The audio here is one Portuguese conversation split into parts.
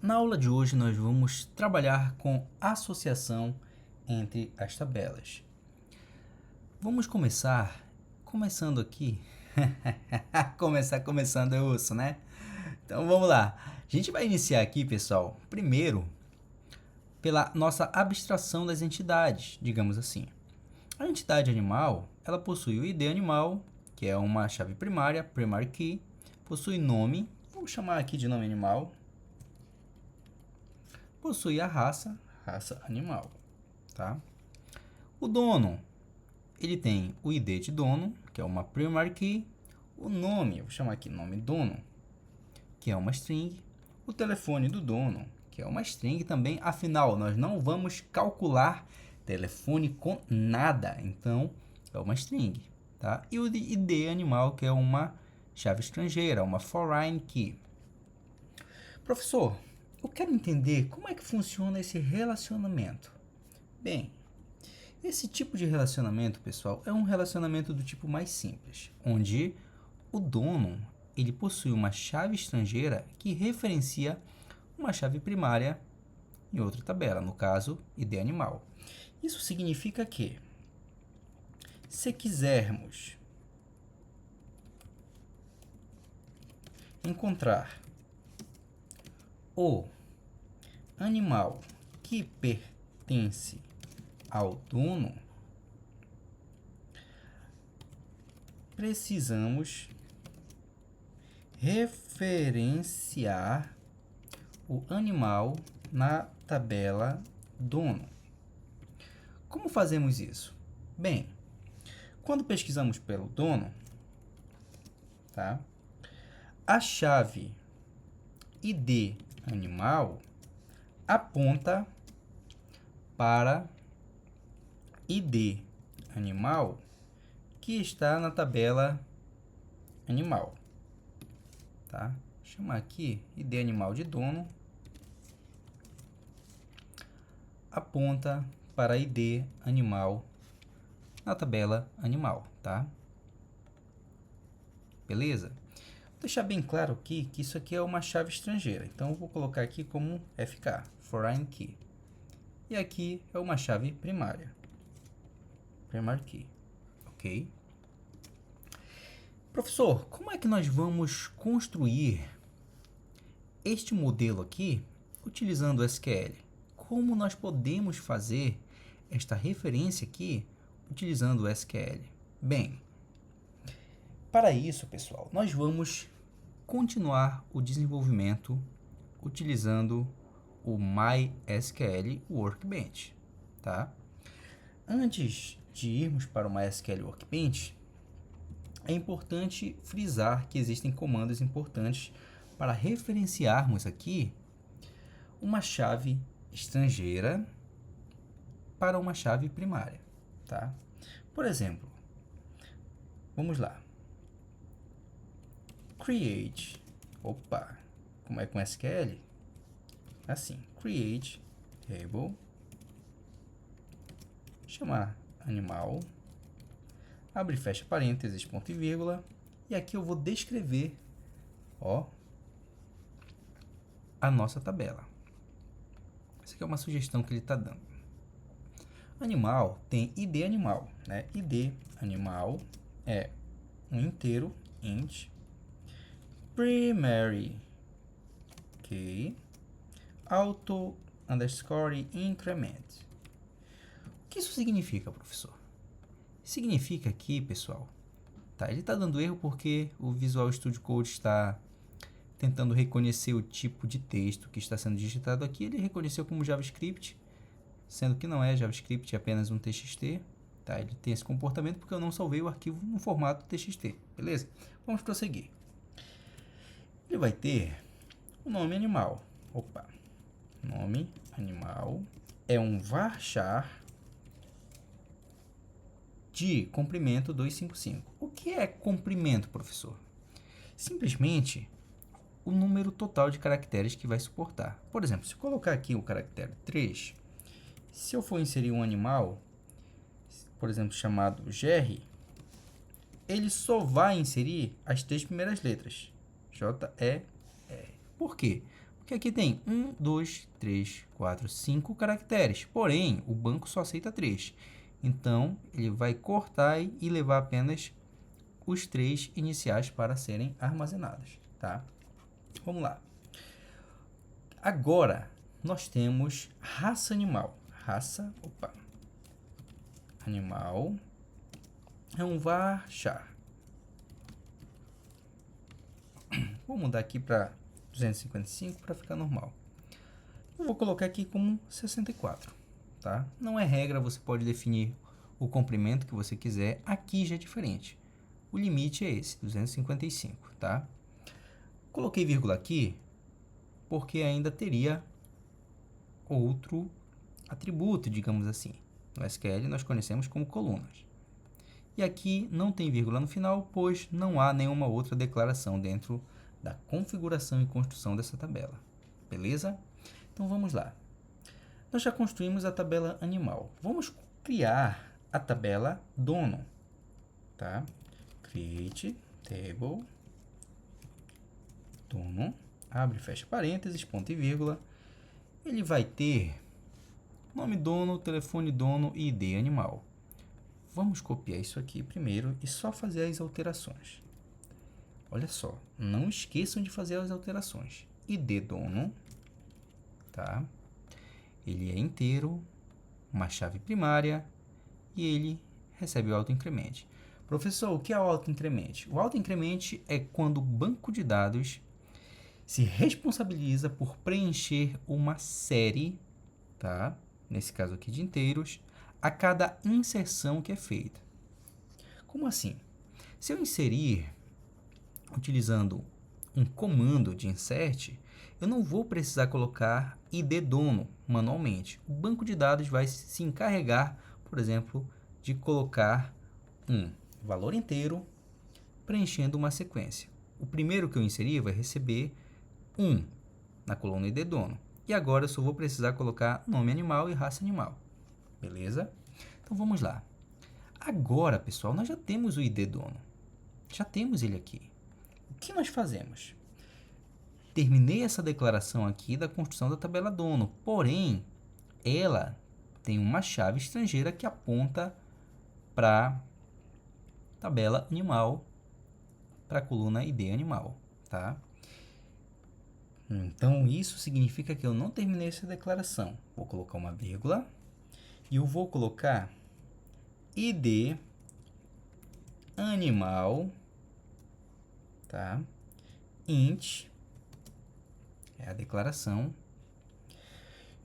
Na aula de hoje nós vamos trabalhar com associação entre as tabelas. Vamos começando aqui. Começando é osso, né? Então vamos lá. A gente vai iniciar aqui, pessoal, primeiro pela nossa abstração das entidades, digamos assim. A entidade animal, ela possui o ID animal, que é uma chave primária, primary key, possui nome, vamos chamar aqui de nome animal, possui a raça animal, tá? O dono, ele tem o ID de dono, que é uma primary key, o nome, vou chamar aqui nome dono, que é uma string, o telefone do dono, que é uma string também, afinal, nós não vamos calcular telefone com nada, então é uma string, tá? E o ID animal, que é uma chave estrangeira, uma foreign key. Professor, eu quero entender como é que funciona esse relacionamento. Bem, esse tipo de relacionamento, pessoal, é um relacionamento do tipo mais simples, onde o dono ele possui uma chave estrangeira que referencia uma chave primária em outra tabela, no caso, ID animal. Isso significa que, se quisermos encontrar o animal que pertence ao dono, precisamos referenciar o animal na tabela dono. Como fazemos isso? Bem, quando pesquisamos pelo dono, tá? A chave ID animal aponta para ID animal que está na tabela animal, tá? Vou chamar aqui ID animal de dono, aponta para ID animal na tabela animal, tá? Beleza? Vou deixar bem claro aqui que isso aqui é uma chave estrangeira, então eu vou colocar aqui como FK, foreign key. E aqui é uma chave primária, primary key, ok? Professor, como é que nós vamos construir este modelo aqui utilizando o SQL? Como nós podemos fazer esta referência aqui utilizando o SQL? Bem, para isso, pessoal, nós vamos continuar o desenvolvimento utilizando o MySQL Workbench, tá? Antes de irmos para o MySQL Workbench, é importante frisar que existem comandos importantes para referenciarmos aqui uma chave estrangeira para uma chave primária, tá? Por exemplo, vamos lá. Create, como é com SQL? Assim, create table, chamar animal, abre e fecha parênteses, ponto e vírgula, e aqui eu vou descrever, ó, a nossa tabela. Essa aqui é uma sugestão que ele está dando. Animal tem ID animal, né? ID animal é um inteiro, int, primary key, auto underscore increment. O que isso significa, professor? Significa aqui, pessoal, tá? Ele está dando erro porque o Visual Studio Code está tentando reconhecer o tipo de texto que está sendo digitado aqui. Ele reconheceu como JavaScript, sendo que não é JavaScript, é apenas um TXT. Tá? Ele tem esse comportamento porque eu não salvei o arquivo no formato TXT, beleza? Vamos prosseguir. Ele vai ter o nome animal. Nome animal é um varchar de comprimento 255. O que é comprimento, professor? Simplesmente o número total de caracteres que vai suportar. Por exemplo, se eu colocar aqui o caractere 3, se eu for inserir um animal, por exemplo, chamado Jerry, ele só vai inserir as 3 primeiras letras, J-E-R. Por quê? Porque aqui tem 1, 2, 3, 4, 5 caracteres. Porém, o banco só aceita 3. Então, ele vai cortar e levar apenas os 3 iniciais para serem armazenados, tá? Vamos lá. Agora, nós temos raça animal. Raça, animal é um varchar. Vou mudar aqui para 255 para ficar normal. Eu vou colocar aqui como 64, tá? Não é regra, você pode definir o comprimento que você quiser. Aqui já é diferente. O limite é esse, 255, tá? Coloquei vírgula aqui porque ainda teria outro atributo, digamos assim. No SQL nós conhecemos como colunas. E aqui não tem vírgula no final, pois não há nenhuma outra declaração dentro da configuração e construção dessa tabela. Beleza? Então vamos lá. Nós já construímos a tabela animal. Vamos criar a tabela dono, tá? Create table dono, abre e fecha parênteses, ponto e vírgula. Ele vai ter nome dono, telefone dono e ID animal. Vamos copiar isso aqui primeiro e só fazer as alterações. Olha só, não esqueçam de fazer as alterações. ID dono, tá? Ele é inteiro, uma chave primária e ele recebe o autoincremente. Professor, o que é o autoincremente? O autoincremente é quando o banco de dados se responsabiliza por preencher uma série, tá? Nesse caso aqui de inteiros, a cada inserção que é feita. Como assim? Se eu inserir utilizando um comando de insert, eu não vou precisar colocar ID dono manualmente. O banco de dados vai se encarregar, por exemplo, de colocar um valor inteiro preenchendo uma sequência. O primeiro que eu inserir vai receber 1 na coluna ID dono. E agora eu só vou precisar colocar nome animal e raça animal. Beleza? Então vamos lá. Agora, pessoal, nós já temos o ID dono. Já temos ele aqui. O que nós fazemos? Terminei essa declaração aqui da construção da tabela dono, porém, ela tem uma chave estrangeira que aponta para a tabela animal, para a coluna ID animal, tá? Então, isso significa que eu não terminei essa declaração. Vou colocar uma vírgula e eu vou colocar ID animal, tá? Int é a declaração,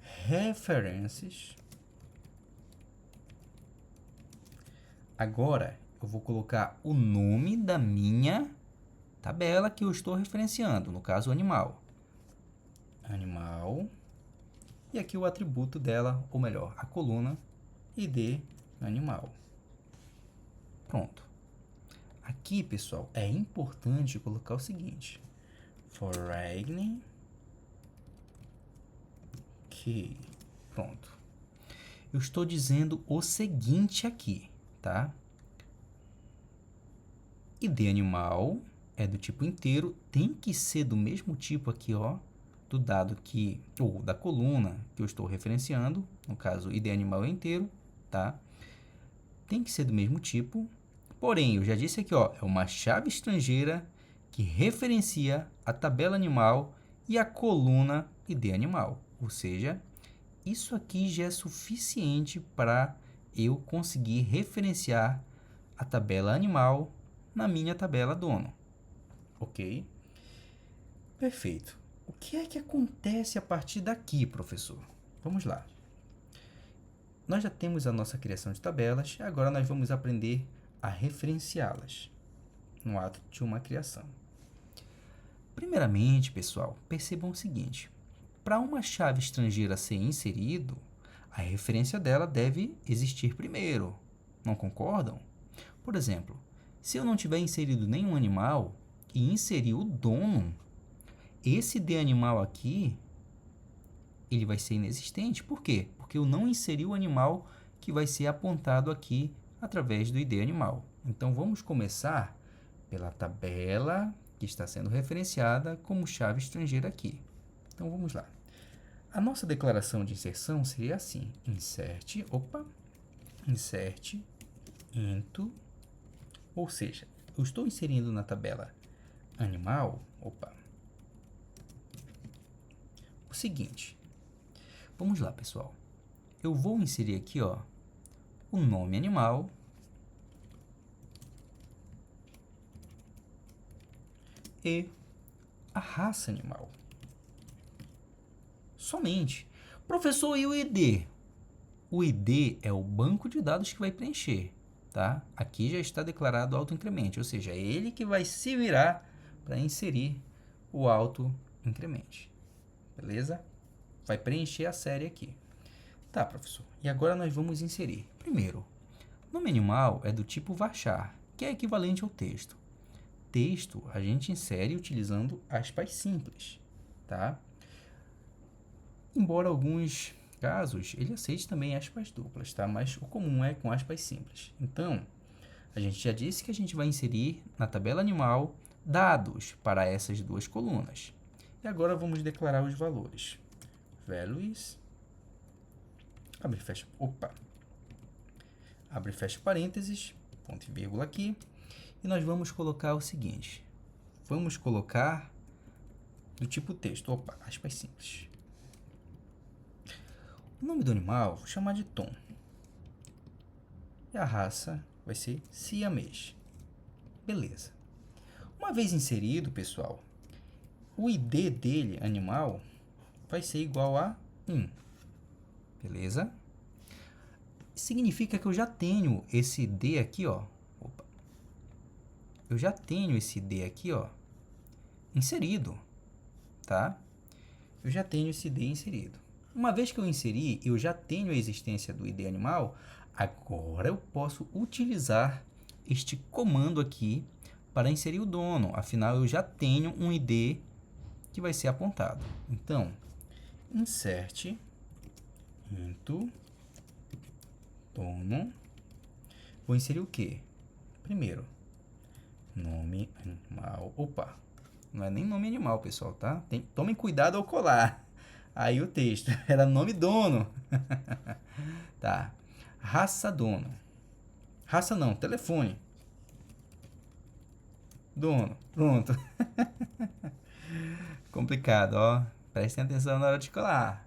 referências. Agora, eu vou colocar o nome da minha tabela que eu estou referenciando, no caso, animal. Animal. E aqui o atributo dela, ou melhor, a coluna ID animal. Pronto. Aqui, pessoal, é importante colocar o seguinte. Foreign key. Pronto. Eu estou dizendo o seguinte aqui, tá? ID animal é do tipo inteiro, tem que ser do mesmo tipo aqui, ó, do dado que, ou da coluna que eu estou referenciando, no caso, ID animal é inteiro, tá? Tem que ser do mesmo tipo, porém, eu já disse aqui, ó, é uma chave estrangeira que referencia a tabela animal e a coluna ID animal, ou seja, isso aqui já é suficiente para eu conseguir referenciar a tabela animal na minha tabela dono, ok? Perfeito. O que é que acontece a partir daqui, professor? Vamos lá. Nós já temos a nossa criação de tabelas, agora nós vamos aprender a referenciá-las no ato de uma criação. Primeiramente, pessoal, percebam o seguinte. Para uma chave estrangeira ser inserido, a referência dela deve existir primeiro. Não concordam? Por exemplo, se eu não tiver inserido nenhum animal e inserir o dono, esse ID animal aqui, ele vai ser inexistente. Por quê? Porque eu não inseri o animal que vai ser apontado aqui através do ID animal. Então, vamos começar pela tabela que está sendo referenciada como chave estrangeira aqui, Então, vamos lá. A nossa declaração de inserção seria assim. Insert into, ou seja, eu estou inserindo na tabela animal, o seguinte. Vamos lá, pessoal. Eu vou inserir aqui, ó, o nome animal e a raça animal. Somente. Professor, e o ID? O ID é o banco de dados que vai preencher, tá? Aqui já está declarado autoincremente, ou seja, é ele que vai se virar para inserir o autoincremente. Beleza? Vai preencher a série aqui. Tá, professor. E agora nós vamos inserir. Primeiro, nome animal é do tipo varchar, que é equivalente ao texto. Texto a gente insere utilizando aspas simples, tá? Embora alguns casos ele aceite também aspas duplas, tá? Mas o comum é com aspas simples. Então, a gente já disse que a gente vai inserir na tabela animal dados para essas duas colunas. E agora vamos declarar os valores. Values, abre e fecha, abre e fecha parênteses, ponto e vírgula aqui, e nós vamos colocar o seguinte, vamos colocar do tipo texto, aspas simples. O nome do animal vou chamar de Tom, e a raça vai ser siamês. Beleza. Uma vez inserido, pessoal, o ID dele, animal, vai ser igual a 1. Beleza? Significa que eu já tenho esse D aqui, ó. Eu já tenho esse D aqui, ó, inserido, tá? Eu já tenho esse D inserido. Uma vez que eu inseri, eu já tenho a existência do ID animal, agora eu posso utilizar este comando aqui para inserir o dono. Afinal, eu já tenho um ID que vai ser apontado. Então, insert into dono. Vou inserir o quê? Primeiro, nome animal. Não é nem nome animal, pessoal, tá? Tomem cuidado ao colar. Aí o texto era nome dono. Tá. Raça dono. Raça não, telefone. Dono. Pronto. Complicado, ó. Prestem atenção na hora de colar.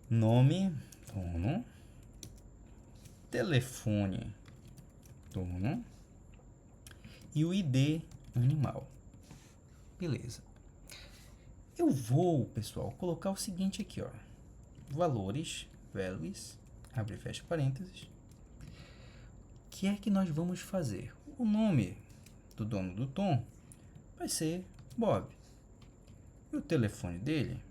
Nome dono. Telefone dono. E o ID animal. Beleza. Eu vou, pessoal, colocar o seguinte aqui, ó. Valores, values, abre e fecha parênteses. O que é que nós vamos fazer? O nome do dono do Tom vai ser Bob. E o telefone dele,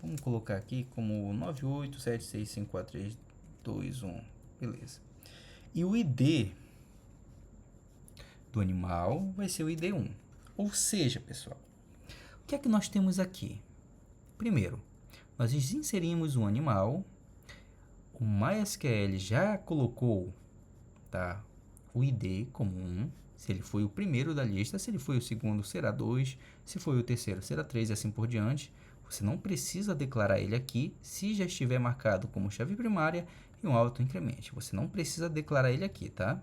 vamos colocar aqui como 9876543221. Beleza. E o ID do animal vai ser o ID1. Ou seja, pessoal, o que é que nós temos aqui? Primeiro, nós inserimos um animal, o MySQL já colocou, tá, o ID como 1, se ele foi o primeiro da lista, se ele foi o segundo, será 2, se foi o terceiro, será 3 e assim por diante. Você não precisa declarar ele aqui, se já estiver marcado como chave primária e um autoincremente. Você não precisa declarar ele aqui, tá?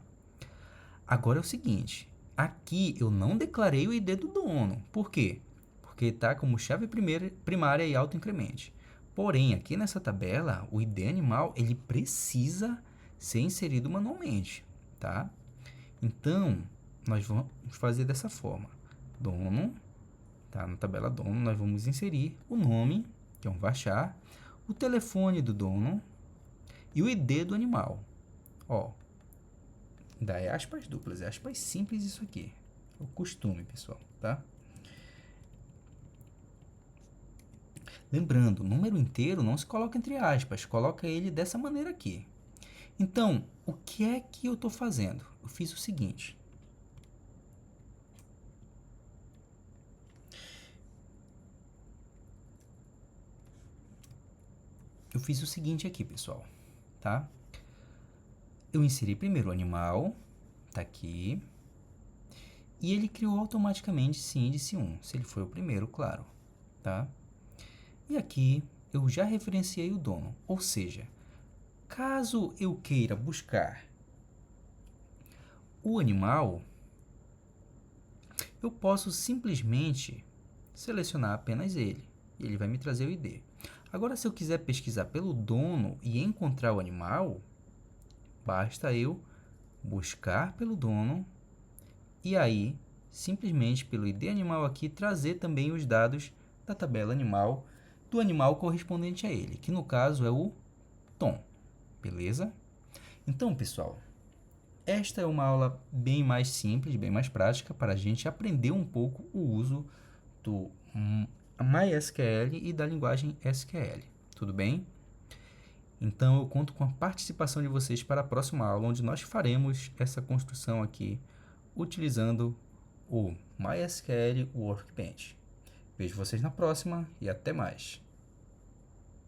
Agora é o seguinte, aqui eu não declarei o ID do dono. Por quê? Porque está como chave primária e autoincremente. Porém, aqui nessa tabela, o ID animal ele precisa ser inserido manualmente, tá? Então, nós vamos fazer dessa forma. Dono, tá? Na tabela dono, nós vamos inserir o nome, que é um varchar, o telefone do dono e o ID do animal. Ó, ainda é aspas duplas, é aspas simples isso aqui. É o costume, pessoal, tá? Lembrando, o número inteiro não se coloca entre aspas, coloca ele dessa maneira aqui. Então, o que é que eu estou fazendo? Eu fiz o seguinte. Eu fiz o seguinte aqui, pessoal, tá? Eu inseri primeiro o animal, tá aqui, E ele criou automaticamente esse índice 1, se ele foi o primeiro, claro, tá? E aqui eu já referenciei o dono, ou seja, caso eu queira buscar o animal, eu posso simplesmente selecionar apenas ele. E ele vai me trazer o ID. Agora, se eu quiser pesquisar pelo dono e encontrar o animal, basta eu buscar pelo dono e aí, simplesmente pelo ID animal aqui, trazer também os dados da tabela animal do animal correspondente a ele, que no caso é o Tom. Beleza? Então, pessoal, esta é uma aula bem mais simples, bem mais prática, para a gente aprender um pouco o uso do MySQL e da linguagem SQL. Tudo bem? Então, eu conto com a participação de vocês para a próxima aula, onde nós faremos essa construção aqui, utilizando o MySQL Workbench. Vejo vocês na próxima e até mais!